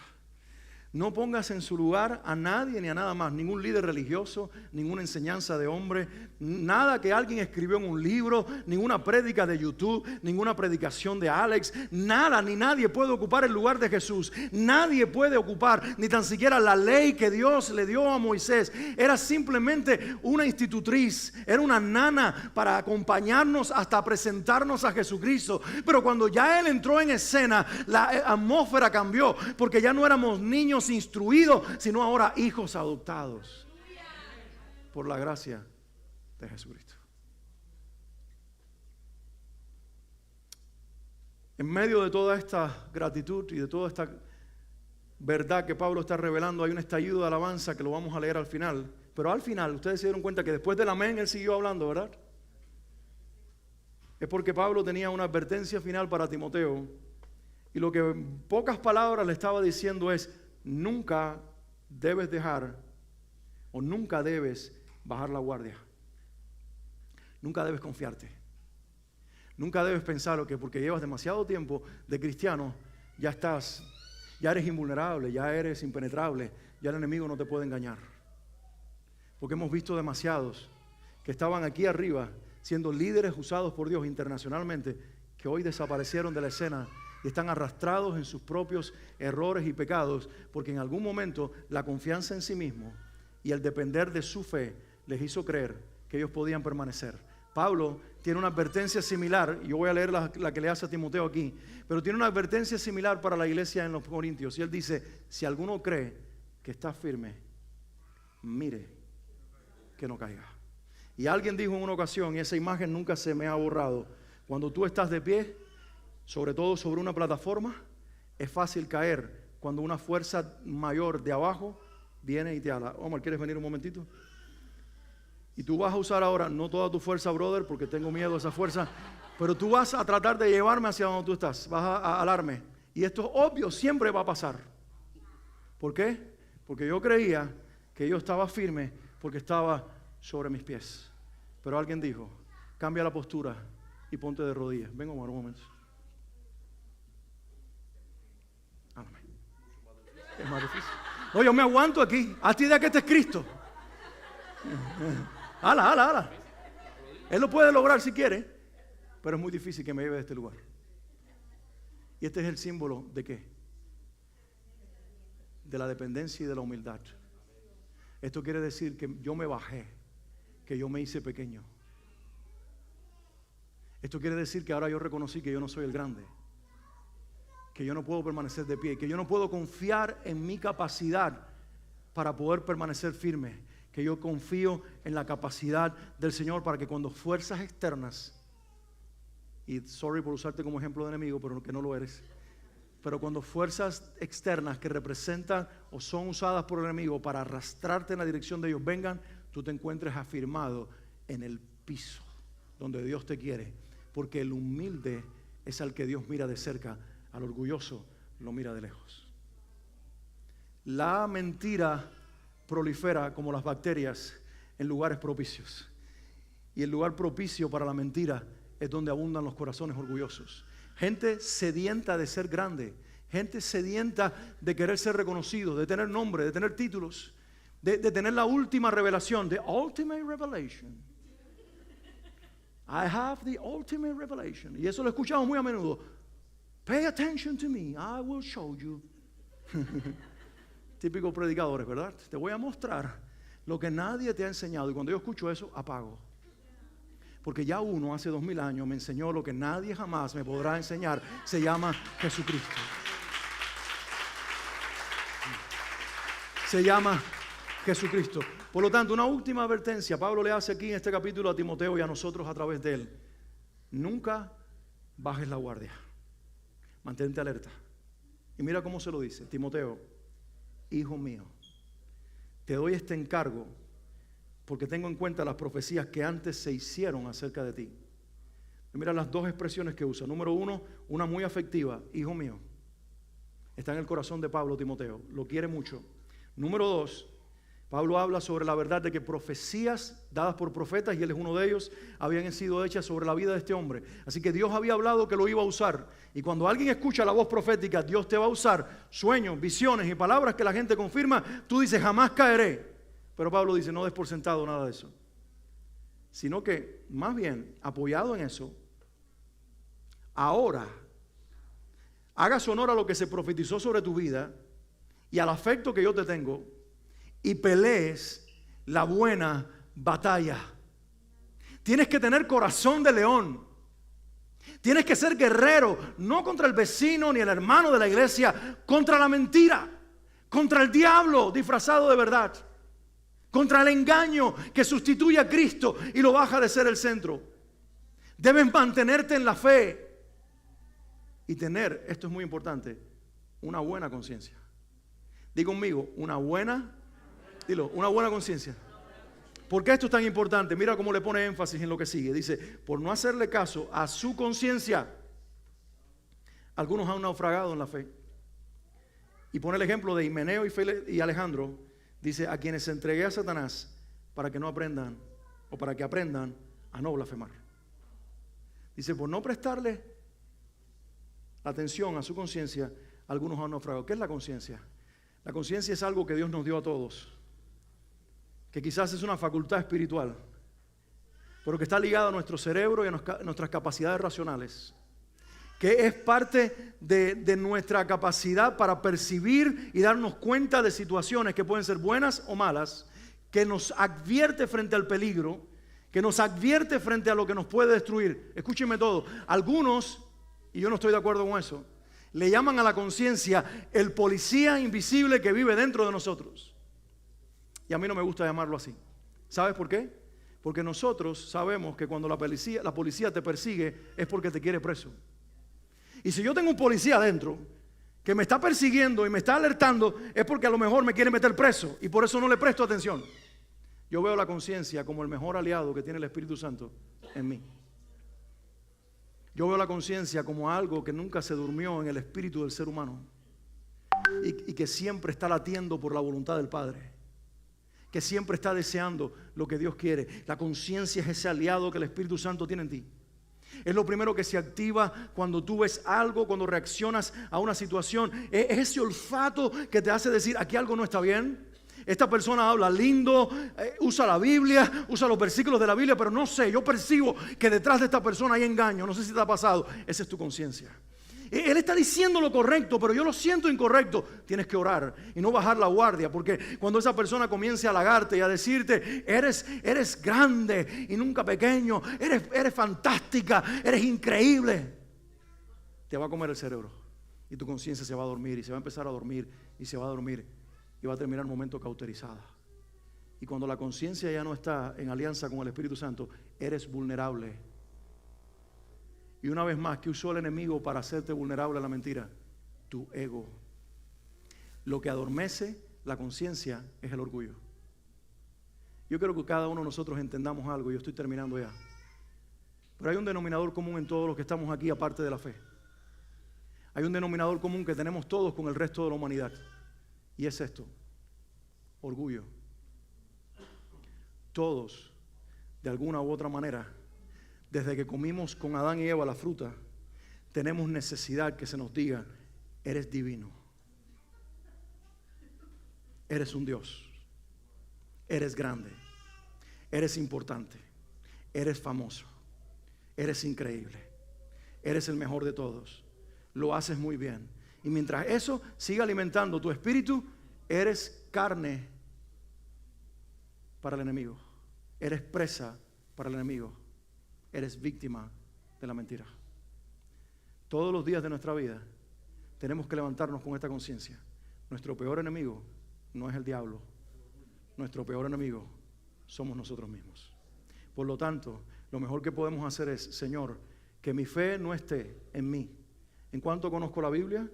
No pongas en su lugar a nadie ni a nada más, ningún líder religioso, ninguna enseñanza de hombre, nada que alguien escribió en un libro, ninguna prédica de YouTube, ninguna predicación de Alex, nada ni nadie puede ocupar el lugar de Jesús. Nadie puede ocupar ni tan siquiera la ley que Dios le dio a Moisés. Era simplemente una institutriz, era una nana para acompañarnos hasta presentarnos a Jesucristo. Pero cuando ya Él entró en escena, la atmósfera cambió, porque ya no éramos niños instruidos, sino ahora hijos adoptados por la gracia de Jesucristo. En medio de toda esta gratitud y de toda esta verdad que Pablo está revelando, hay un estallido de alabanza que lo vamos a leer al final. Pero al final, ustedes se dieron cuenta que después del amén, él siguió hablando, ¿verdad? Es porque Pablo tenía una advertencia final para Timoteo. Y lo que en pocas palabras le estaba diciendo es: nunca debes dejar o nunca debes bajar la guardia. Nunca debes confiarte. Nunca debes pensar que porque llevas demasiado tiempo de cristiano, ya eres invulnerable, ya eres impenetrable, ya el enemigo no te puede engañar. Porque hemos visto demasiados que estaban aquí arriba siendo líderes usados por Dios internacionalmente, que hoy desaparecieron de la escena y están arrastrados en sus propios errores y pecados, porque en algún momento la confianza en sí mismo y el depender de su fe les hizo creer que ellos podían permanecer. Pablo tiene una advertencia similar, y yo voy a leer la que le hace a Timoteo aquí, pero tiene una advertencia similar para la iglesia en los Corintios, y él dice: si alguno cree que está firme, mire que no caiga. Y alguien dijo en una ocasión, y esa imagen nunca se me ha borrado: cuando tú estás de pie, sobre todo sobre una plataforma, es fácil caer cuando una fuerza mayor de abajo viene y te ala. Omar, ¿quieres venir un momentito? Y tú vas a usar ahora, no toda tu fuerza, brother, porque tengo miedo a esa fuerza, pero tú vas a tratar de llevarme hacia donde tú estás, vas a alarme. Y esto es obvio, siempre va a pasar. ¿Por qué? Porque yo creía que yo estaba firme porque estaba sobre mis pies. Pero alguien dijo: cambia la postura y ponte de rodillas. Ven, Omar, un momento. Es más difícil. No, yo me aguanto aquí. Hazte idea que este es Cristo. Ala. Él lo puede lograr si quiere, pero es muy difícil que me lleve de este lugar. Y este es el símbolo de ¿qué? De la dependencia y de la humildad. Esto quiere decir que yo me bajé, que yo me hice pequeño. Esto quiere decir que ahora yo reconocí que yo no soy el grande, que yo no puedo permanecer de pie, que yo no puedo confiar en mi capacidad para poder permanecer firme, que yo confío en la capacidad del Señor para que cuando fuerzas externas, y sorry por usarte como ejemplo de enemigo, pero que no lo eres, pero cuando fuerzas externas que representan o son usadas por el enemigo para arrastrarte en la dirección de ellos vengan, tú te encuentres afirmado en el piso donde Dios te quiere, porque el humilde es al que Dios mira de cerca, al orgulloso lo mira de lejos. La mentira prolifera como las bacterias en lugares propicios, y el lugar propicio para la mentira es donde abundan los corazones orgullosos. Gente sedienta de ser grande, gente sedienta de querer ser reconocido, de tener nombre, de tener títulos, de tener la última revelación, the ultimate revelation. I have the ultimate revelation. Y eso lo escuchamos muy a menudo. Pay attention to me, I will show you. Típicos predicadores, ¿verdad? Te voy a mostrar lo que nadie te ha enseñado. Y cuando yo escucho eso, apago. Porque ya uno hace 2000 años me enseñó lo que nadie jamás me podrá enseñar. Se llama Jesucristo. Se llama Jesucristo. Por lo tanto, una última advertencia Pablo le hace aquí en este capítulo a Timoteo y a nosotros a través de él. Nunca bajes la guardia. Mantente alerta. Y mira cómo se lo dice. Timoteo, hijo mío, te doy este encargo porque tengo en cuenta las profecías que antes se hicieron acerca de ti. Y mira las dos expresiones que usa. Número uno, una muy afectiva, hijo mío. Está en el corazón de Pablo, Timoteo. Lo quiere mucho. Número dos, Pablo habla sobre la verdad de que profecías dadas por profetas, y él es uno de ellos, habían sido hechas sobre la vida de este hombre. Así que Dios había hablado que lo iba a usar. Y cuando alguien escucha la voz profética, Dios te va a usar sueños, visiones y palabras que la gente confirma. Tú dices, jamás caeré. Pero Pablo dice, no des por sentado nada de eso. Sino que, más bien, apoyado en eso, ahora, hagas honor a lo que se profetizó sobre tu vida y al afecto que yo te tengo, y pelees la buena batalla. Tienes que tener corazón de león. Tienes que ser guerrero, no contra el vecino ni el hermano de la iglesia, contra la mentira, contra el diablo disfrazado de verdad, contra el engaño que sustituye a Cristo y lo baja de ser el centro. Debes mantenerte en la fe y tener, esto es muy importante, una buena conciencia. Di conmigo, una buena conciencia. ¿Por qué esto es tan importante? Mira cómo le pone énfasis en lo que sigue. Dice, por no hacerle caso a su conciencia, algunos han naufragado en la fe. Y pone el ejemplo de Himeneo y Alejandro. Dice, a quienes entregué a Satanás para que no aprendan, o para que aprendan a no blasfemar. Dice, por no prestarle atención a su conciencia, algunos han naufragado. ¿Qué es la conciencia? La conciencia es algo que Dios nos dio a todos, que quizás es una facultad espiritual, pero que está ligada a nuestro cerebro y a nuestras capacidades racionales, que es parte de nuestra capacidad para percibir y darnos cuenta de situaciones que pueden ser buenas o malas, que nos advierte frente al peligro, que nos advierte frente a lo que nos puede destruir. Escúchenme todo, algunos, y yo no estoy de acuerdo con eso, le llaman a la conciencia el policía invisible que vive dentro de nosotros. Y a mí no me gusta llamarlo así. ¿Sabes por qué? Porque nosotros sabemos que cuando la policía te persigue es porque te quiere preso. Y si yo tengo un policía adentro que me está persiguiendo y me está alertando, es porque a lo mejor me quiere meter preso y por eso no le presto atención. Yo veo la conciencia como el mejor aliado que tiene el Espíritu Santo en mí. Yo veo la conciencia como algo que nunca se durmió en el espíritu del ser humano y que siempre está latiendo por la voluntad del Padre, que siempre está deseando lo que Dios quiere. La conciencia es ese aliado que el Espíritu Santo tiene en ti. Es lo primero que se activa cuando tú ves algo, cuando reaccionas a una situación. Es ese olfato que te hace decir, aquí algo no está bien. Esta persona habla lindo, usa la Biblia, usa los versículos de la Biblia, pero no sé, yo percibo que detrás de esta persona hay engaño. No sé si te ha pasado. Esa es tu conciencia. Él está diciendo lo correcto, pero yo lo siento incorrecto. Tienes que orar y no bajar la guardia, porque cuando esa persona comience a halagarte y a decirte, eres grande y nunca pequeño, eres fantástica, eres increíble, te va a comer el cerebro y tu conciencia se va a dormir y se va a empezar a dormir y se va a dormir y va a terminar un momento cauterizada. Y cuando la conciencia ya no está en alianza con el Espíritu Santo, eres vulnerable. Y una vez más, ¿qué usó el enemigo para hacerte vulnerable a la mentira? Tu ego. Lo que adormece la conciencia es el orgullo. Yo quiero que cada uno de nosotros entendamos algo, y yo estoy terminando ya. Pero hay un denominador común en todos los que estamos aquí, aparte de la fe. Hay un denominador común que tenemos todos con el resto de la humanidad. Y es esto: orgullo. Todos, de alguna u otra manera, desde que comimos con Adán y Eva la fruta, tenemos necesidad que se nos diga, eres divino, eres un Dios, eres grande, eres importante, eres famoso, eres increíble, eres el mejor de todos, lo haces muy bien. Y mientras eso siga alimentando tu espíritu, eres carne para el enemigo, eres presa para el enemigo. Eres víctima de la mentira. Todos los días de nuestra vida tenemos que levantarnos con esta conciencia. Nuestro peor enemigo no es el diablo. Nuestro peor enemigo somos nosotros mismos. Por lo tanto, lo mejor que podemos hacer es, Señor, que mi fe no esté en mí. En cuanto conozco la Biblia,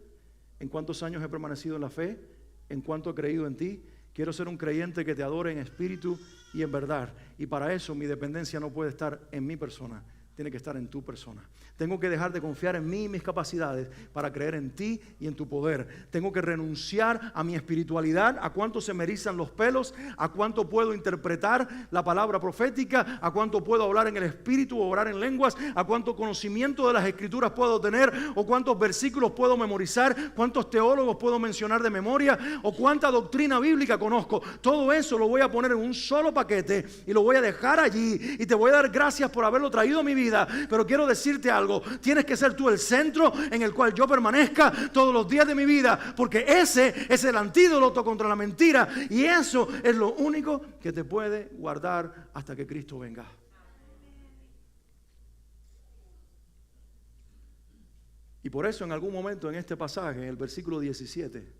en cuántos años he permanecido en la fe, en cuanto he creído en ti, quiero ser un creyente que te adore en espíritu y en verdad. Y para eso mi dependencia no puede estar en mi persona, tiene que estar en tu persona. Tengo que dejar de confiar en mí y mis capacidades para creer en ti y en tu poder. Tengo que renunciar a mi espiritualidad, a cuánto se me erizan los pelos, a cuánto puedo interpretar la palabra profética, a cuánto puedo hablar en el espíritu o orar en lenguas, a cuánto conocimiento de las escrituras puedo tener, o cuántos versículos puedo memorizar, cuántos teólogos puedo mencionar de memoria, o cuánta doctrina bíblica conozco. Todo eso lo voy a poner en un solo paquete y lo voy a dejar allí, y te voy a dar gracias por haberlo traído a mi vida. Pero quiero decirte algo: tienes que ser tú el centro en el cual yo permanezca todos los días de mi vida, porque ese es el antídoto contra la mentira, y eso es lo único que te puede guardar hasta que Cristo venga. Y por eso en algún momento en este pasaje, en el versículo 17,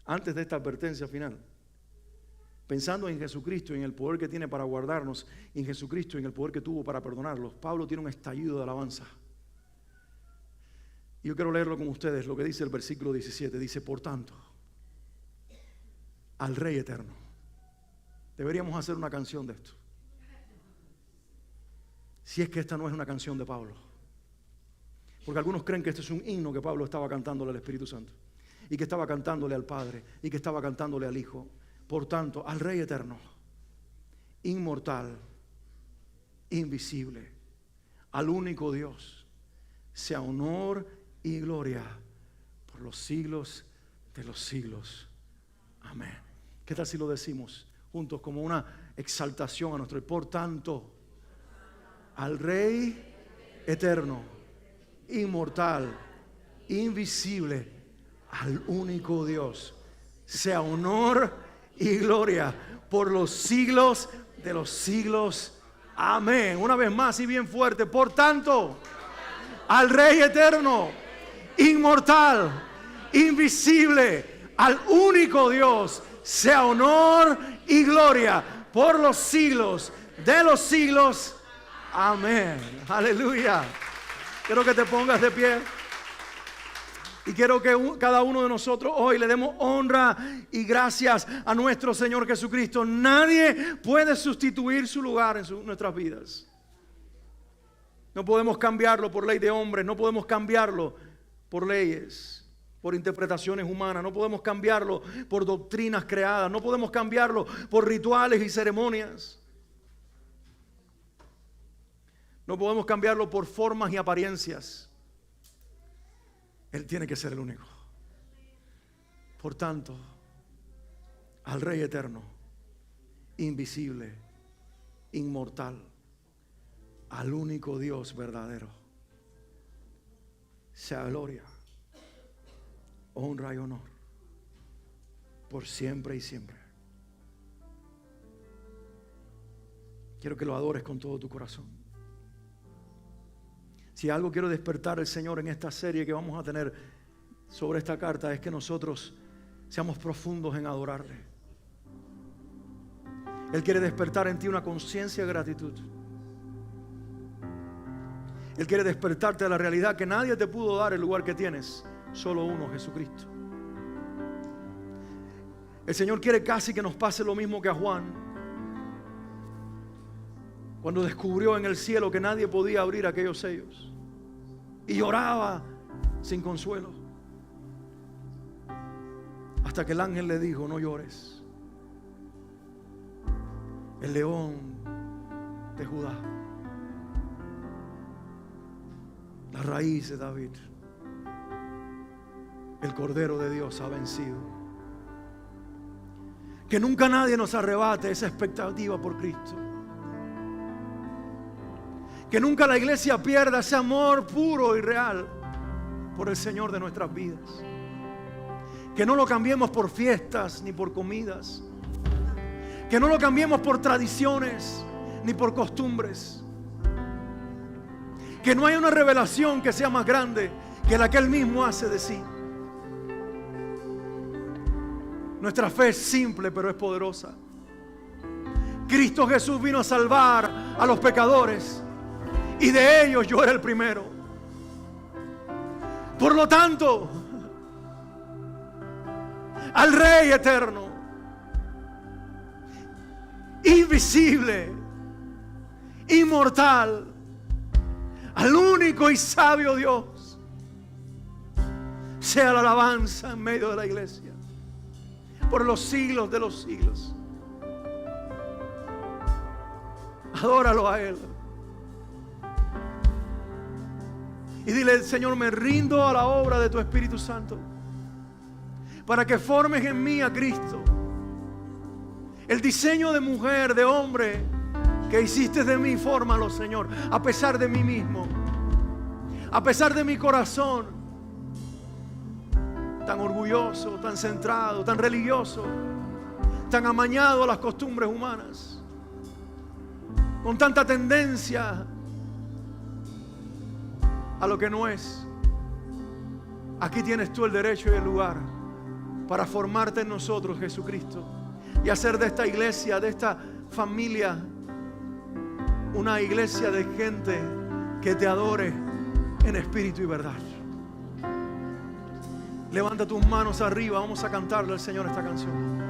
antes de esta advertencia final, pensando en Jesucristo y en el poder que tiene para guardarnos, y en Jesucristo y en el poder que tuvo para perdonarlos, Pablo tiene un estallido de alabanza. Y yo quiero leerlo con ustedes, lo que dice el versículo 17. Dice: por tanto, al Rey eterno. Deberíamos hacer una canción de esto. Si es que esta no es una canción de Pablo. Porque algunos creen que este es un himno que Pablo estaba cantándole al Espíritu Santo, y que estaba cantándole al Padre, y que estaba cantándole al Hijo. Por tanto, al Rey eterno, inmortal, invisible, al único Dios, sea honor y gloria por los siglos de los siglos. Amén. ¿Qué tal si lo decimos juntos como una exaltación a nuestro? Por tanto, al Rey eterno, inmortal, invisible, al único Dios, sea honor y gloria por los siglos de los siglos. Amén. Una vez más y bien fuerte. Por tanto, al Rey eterno, inmortal, invisible, al único Dios, sea honor y gloria por los siglos de los siglos. Amén. Aleluya. Quiero que te pongas de pie. Y quiero que cada uno de nosotros hoy le demos honra y gracias a nuestro Señor Jesucristo. Nadie puede sustituir su lugar en nuestras vidas. No podemos cambiarlo por ley de hombres, no podemos cambiarlo por leyes, por interpretaciones humanas, no podemos cambiarlo por doctrinas creadas, no podemos cambiarlo por rituales y ceremonias. No podemos cambiarlo por formas y apariencias. Él tiene que ser el único. Por tanto, al Rey eterno, invisible, inmortal, al único Dios verdadero, sea gloria, honra y honor por siempre y siempre. Quiero que lo adores con todo tu corazón. Si algo quiero despertar el Señor en esta serie que vamos a tener sobre esta carta, es que nosotros seamos profundos en adorarle. Él quiere despertar en ti una conciencia de gratitud. Él quiere despertarte a la realidad que nadie te pudo dar el lugar que tienes, solo uno, Jesucristo. El Señor quiere casi que nos pase lo mismo que a Juan, cuando descubrió en el cielo que nadie podía abrir aquellos sellos, y lloraba sin consuelo, hasta que el ángel le dijo: no llores, el león de Judá, la raíz de David, el Cordero de Dios ha vencido. Que nunca nadie nos arrebate esa expectativa por Cristo. Que nunca la iglesia pierda ese amor puro y real por el Señor de nuestras vidas. Que no lo cambiemos por fiestas ni por comidas. Que no lo cambiemos por tradiciones ni por costumbres. Que no haya una revelación que sea más grande que la que Él mismo hace de sí. Nuestra fe es simple, pero es poderosa. Cristo Jesús vino a salvar a los pecadores, y de ellos yo era el primero. Por lo tanto, al Rey eterno, invisible, inmortal, al único y sabio Dios, sea la alabanza en medio de la iglesia por los siglos de los siglos. Adóralo a Él. Y dile: Señor, me rindo a la obra de tu Espíritu Santo para que formes en mí a Cristo. El diseño de mujer, de hombre que hiciste de mí, fórmalo, Señor, a pesar de mí mismo, a pesar de mi corazón tan orgulloso, tan centrado, tan religioso, tan amañado a las costumbres humanas, con tanta tendencia a lo que no es. Aquí tienes tú el derecho y el lugar para formarte en nosotros, Jesucristo, y hacer de esta iglesia, de esta familia, una iglesia de gente que te adore en espíritu y verdad. Levanta tus manos arriba, vamos a cantarle al Señor esta canción.